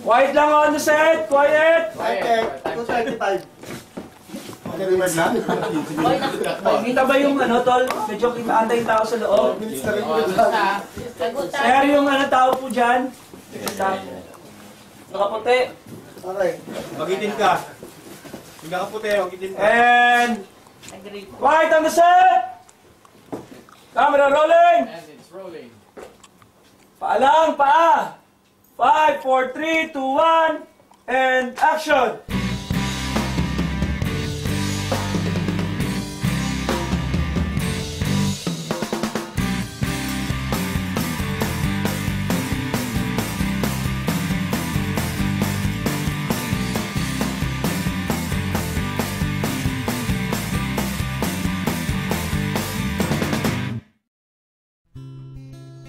Quiet lang on the set! Quiet! Quiet! 235. Kita ba yung ano, tol? Medyo kita yung tao sa loob. Sir, yung tao po dyan. Nakaputi. Okay. Magitin ka. Yung nakaputi, magitin ka. And... quiet on the set! Camera rolling! And it's rolling. Paalang, paa! 5, 4, 3, 2, 1, and action!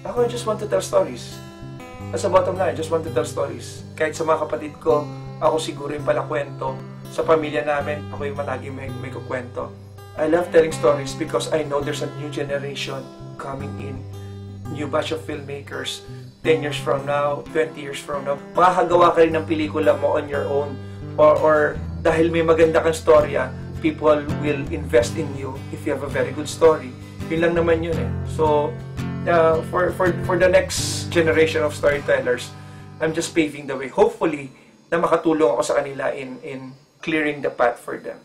Ako, I just want to tell stories. As a bottom line, I just want to tell stories. Kahit sa mga kapatid ko, ako siguro yung pala kwento. Sa pamilya namin, ako yung malagi may kukwento. I love telling stories because I know there's a new generation coming in. New batch of filmmakers. 10 years from now, 20 years from now. Makakagawa ka rin ng pelikula mo on your own. Or dahil may maganda kang storya, people will invest in you if you have a very good story. Yun lang naman yun eh. So, for the next generation of storytellers, I'm just paving the way. Hopefully, na makatulong ako sa kanila in clearing the path for them.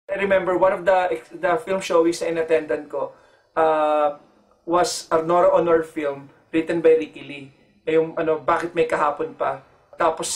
I remember one of the film showings na in-attendan ko was a Nora Honor film written by Ricky Lee. Yung Bakit May Kahapon Pa. Tapos,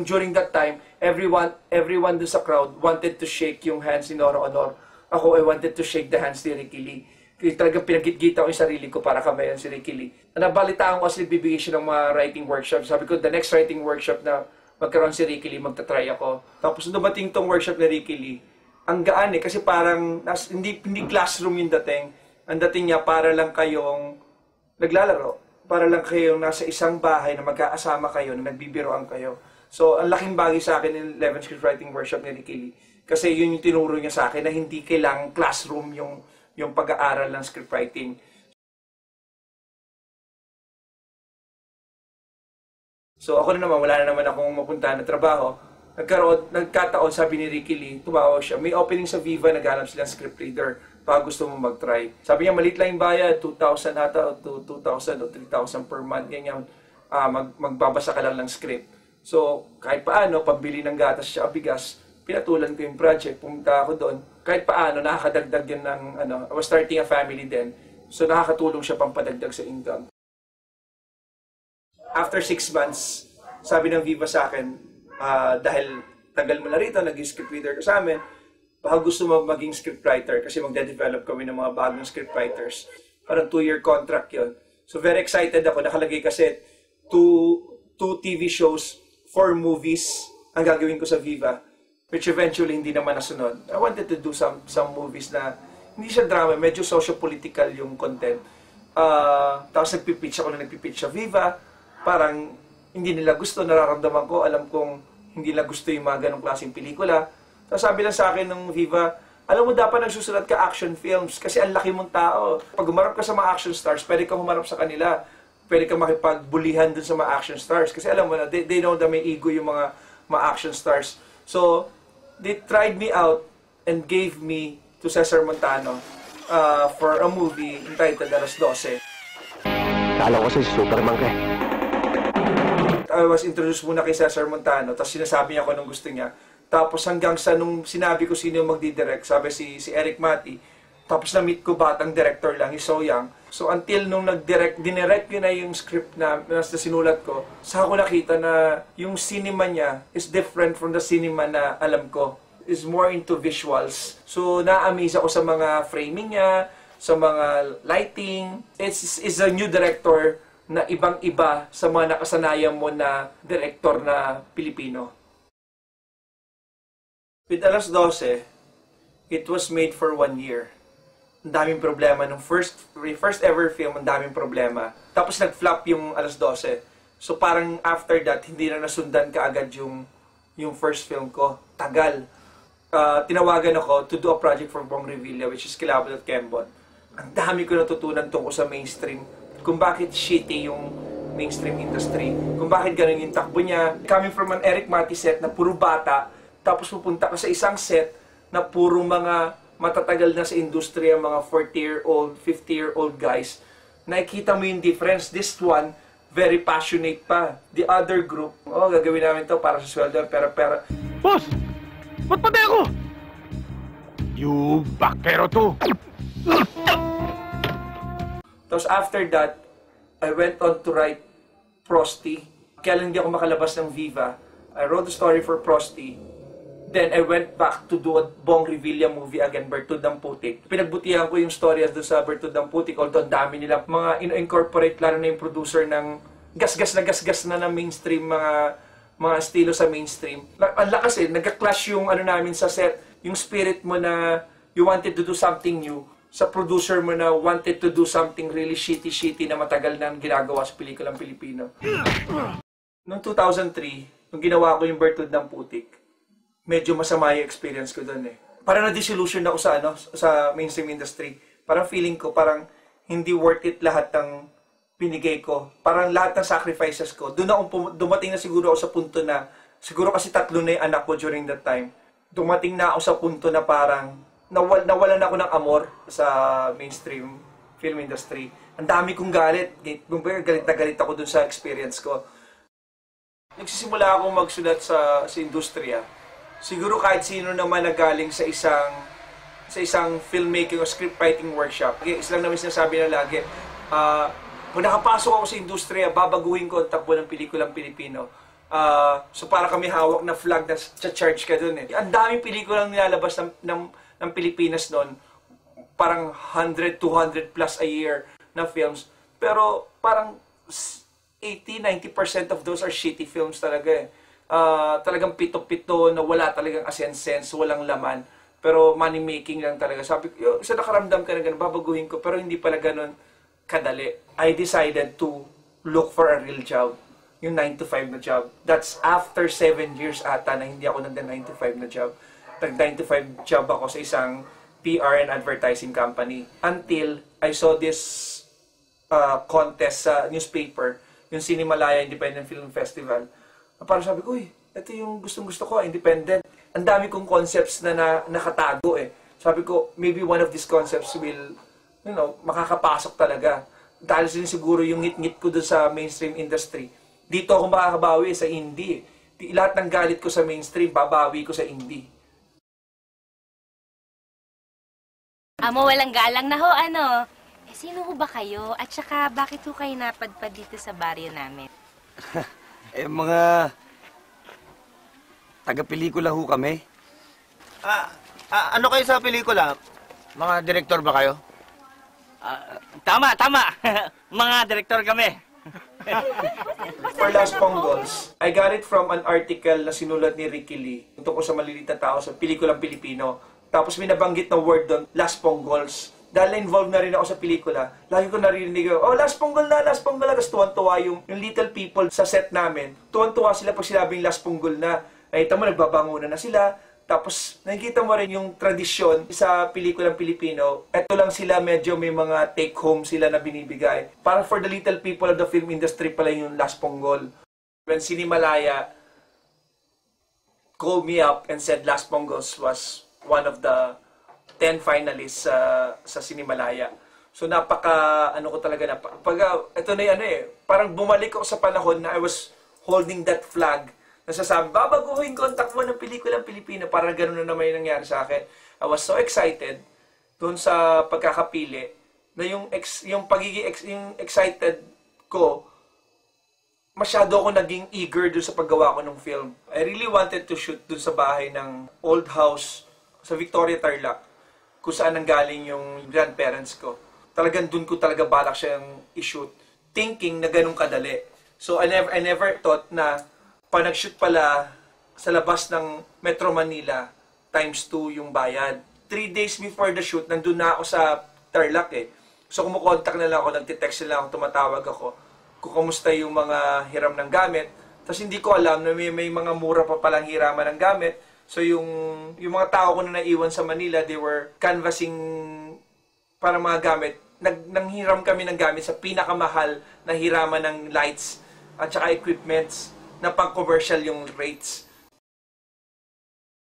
during that time, everyone dun sa crowd wanted to shake yung hands ni Nora Honor. Ako, I wanted to shake the hands ni Ricky Lee. Kasi talagang pinagkita ko yung sarili ko para kamayan si Ricky Lee. Nabalitaan ko kasi bibigay siya ng mga writing workshop. Sabi ko, the next writing workshop na magkaroon si Ricky Lee, magta-try ako. Tapos dumating tong workshop ni Ricky Lee, ang gaan eh, kasi parang hindi classroom yung dating. Ang dating niya, para lang kayong naglalaro. Para lang kayong nasa isang bahay na magkakasama kayo, na nagbibiroan kayo. So, ang laking bagay sa akin yung 11 script writing workshop ni Ricky Lee. Kasi yun yung tinuro niya sa akin na hindi kailangang classroom yung pag-aaral ng scriptwriting. So ako na naman, wala na naman akong mapuntahan na trabaho. Nagkataon, sabi ni Ricky Lee, tumawag siya. May opening sa Viva, naghanap silang script reader. Baka gusto mo mag-try. Sabi niya, maliit lang yung bayad, 2,000 ata, o 2,000 o 3,000 per month. Ganyan, magbabasa ka lang ng script. So kahit paano, pambili ng gatas siya, bigas, pinatulan ko yung project, pumunta ako doon. Kahit paano, nakakadagdag yun ng, I was starting a family then. So, nakakatulong siya pampadagdag sa income. After 6 months, sabi ng Viva sa akin, dahil tagal mo na rito, naging script reader ka sa amin, baka gusto mo maging scriptwriter kasi magde-develop kami ng mga bagong scriptwriters. Parang 2-year contract yun. So, very excited ako. Nakalagay kasi 2 TV shows, 4 movies ang gagawin ko sa Viva. Which eventually hindi naman nasunod. I wanted to do some movies na hindi siya drama, medyo socio-political yung content. Tapos nagpipitch ako na nagpipitch sa Viva. Parang hindi nila gusto, nararamdaman ko, alam kong hindi nila gusto yung mga ganong klaseng pelikula. Tapos sabi lang sa akin ng Viva, alam mo dapat nagsusulat ka action films kasi ang laki mong tao. Pag humarap ka sa mga action stars, pwede kang humarap sa kanila. Pwede kang makipagbulihan dun sa mga action stars. Kasi alam mo na, they know na may ego yung mga action stars. So, they tried me out and gave me to Cesar Montano for a movie entitled Alas 12. Kala ko si Superman ka. I was introduced muna kay Cesar Montano, tapos sinasabi niya ako anong gusto niya. Tapos hanggang sa nung sinabi ko sino yung magdidirect, sabi si Eric Mati. Tapos na-meet ko batang director lang, he's so young. So until nung dinirect ko na yung script na sinulat ko, saka ko nakita na yung cinema niya is different from the cinema na alam ko. Is more into visuals. So na-amaze ako sa mga framing niya, sa mga lighting. It's a new director na ibang-iba sa mga nakasanayan mo na director na Pilipino. With Alas 12, it was made for 1 year. Ang daming problema. Nung first ever film, ang daming problema. Tapos nag-flop yung Alas 12. So parang after that, hindi na nasundan kaagad yung first film ko. Tagal. Tinawagan ako to do a project for Bong Revilla, which is Kilabot at Kembot. Ang dami ko natutunan tungkol sa mainstream. Kung bakit shitty yung mainstream industry. Kung bakit ganun yung takbo niya. Coming from an Eric Mati set na puro bata, tapos pupunta ka sa isang set na puro mga matatagal na sa industriya, mga 40-year-old, 50-year-old guys. Nakikita mo yung difference. This one, very passionate pa. The other group, gagawin namin to para sa sweldo, pera. Boss! Ba't pati ako? You bakero to! Tapos after that, I went on to write Prosty. Kaya lang hindi ako makalabas ng Viva. I wrote the story for Prosty. Then I went back to do a Bong Revilla movie again, Bertud ng Putik. Pinagbutihan ko yung stories doon sa Bertud ng Putik, although ang dami nila mga ino-incorporate, lalo na yung producer ng gasgas na ng mainstream, mga estilo sa mainstream. Ang lakas nagka-clash yung namin sa set, yung spirit mo na you wanted to do something new, sa producer mo na wanted to do something really shitty na matagal nang ginagawa sa pelikulang Pilipino. Noong 2003, nung ginawa ko yung Bertud ng Putik, medyo masama yung experience ko doon Parang na-disillusion ako sa mainstream industry. Parang feeling ko, parang hindi worth it lahat ng binigay ko. Parang lahat ng sacrifices ko. Dumating na siguro ako sa punto na, siguro kasi 3 na yung anak ko during that time. Dumating na ako sa punto na parang, nawalan ako ng amor sa mainstream film industry. Ang dami kong galit. Galit na galit ako dun sa experience ko. Nagsisimula akong magsulat sa industriya. Siguro kahit sino naman na galing sa isang filmmaking o scriptwriting workshop. Isa lang naman sinasabi na lagi, kung nakapasok ako sa industriya, babaguhin ko ang takbo ng pelikulang Pilipino. So para kami hawak na flag na charge ka dun Ang daming pelikulang nilalabas ng Pilipinas noon, parang 100, 200 plus a year na films. Pero parang 80-90% of those are shitty films talaga talagang pito-pito na wala talagang sense, walang laman. Pero money making lang talaga. Sabi ko, isa nakaramdam ka na ganun, babaguhin ko. Pero hindi pala ganun kadali. I decided to look for a real job. Yung 9 to 5 na job. That's after 7 years ata na hindi ako nagda 9 to 5 na job. Nag 9 to 5 job ako sa isang PR and advertising company. Until I saw this contest sa newspaper, yung Cinemalaya Independent Film Festival. Parang sabi ko, ito yung gustong-gusto ko, independent. Ang dami kong concepts na nakatago Sabi ko, maybe one of these concepts will, makakapasok talaga. Dahil siguro yung ngit-ngit ko doon sa mainstream industry. Dito ako makakabawi sa indie. Lahat ng galit ko sa mainstream, babawi ko sa indie. Amo, walang galang na ho, sino ho ba kayo? At saka, bakit ho kayo napadpad dito sa baryo namin? Mga taga-pelikula ho kami. Ano kayo sa pelikula? Mga direktor ba kayo? Tama. Mga direktor kami. For Last Ponggols, I got it from an article na sinulat ni Ricky Lee tungkol sa maliliit na tao sa pelikulang Pilipino. Tapos may nabanggit na word doon, Last Ponggols. Dahil involved na rin ako sa pelikula, lagi ko narinig, Last Ponggol na. Tapos tuwan-tuwa yung little people sa set namin. Tuwan-tuwa sila pag sinabing Last Ponggol na. Nakita mo, nagbabangunan na sila. Tapos, nakikita mo rin yung tradisyon sa pelikulang Pilipino. Ito lang sila, medyo may mga take-home sila na binibigay. Para for the little people of the film industry pala yung Last Ponggol. When Cinemalaya called me up and said Last Ponggols was one of the 10 finalists sa Cinemalaya. So ko talaga na, ito na yan parang bumalik ako sa panahon na I was holding that flag, nasasabi, babaguhin ko ang takbo ng pelikulang Pilipino, parang gano'n na naman yung nangyari sa akin. I was so excited doon sa pagkakapili, na yung excited ko, masyado ako naging eager doon sa paggawa ko ng film. I really wanted to shoot doon sa bahay ng old house sa Victoria, Tarlac, kung saan nanggaling yung grandparents ko. Talagang dun ko talaga balak siyang i-shoot, thinking na ganun kadali. So I never thought na pag nag-shoot pala sa labas ng Metro Manila, ×2 yung bayad. 3 days before the shoot, nandun na ako sa Tarlac So kumukontak na lang ako, nagtitext na lang ako, tumatawag ako, kung kumusta yung mga hiram ng gamit. Tapos hindi ko alam na may mga mura pa palang hiraman ng gamit. So yung mga tao ko na naiwan sa Manila, they were canvassing para mga gamit. nanghiram kami ng gamit sa pinakamahal na hiraman ng lights at saka equipments na pang-commercial yung rates.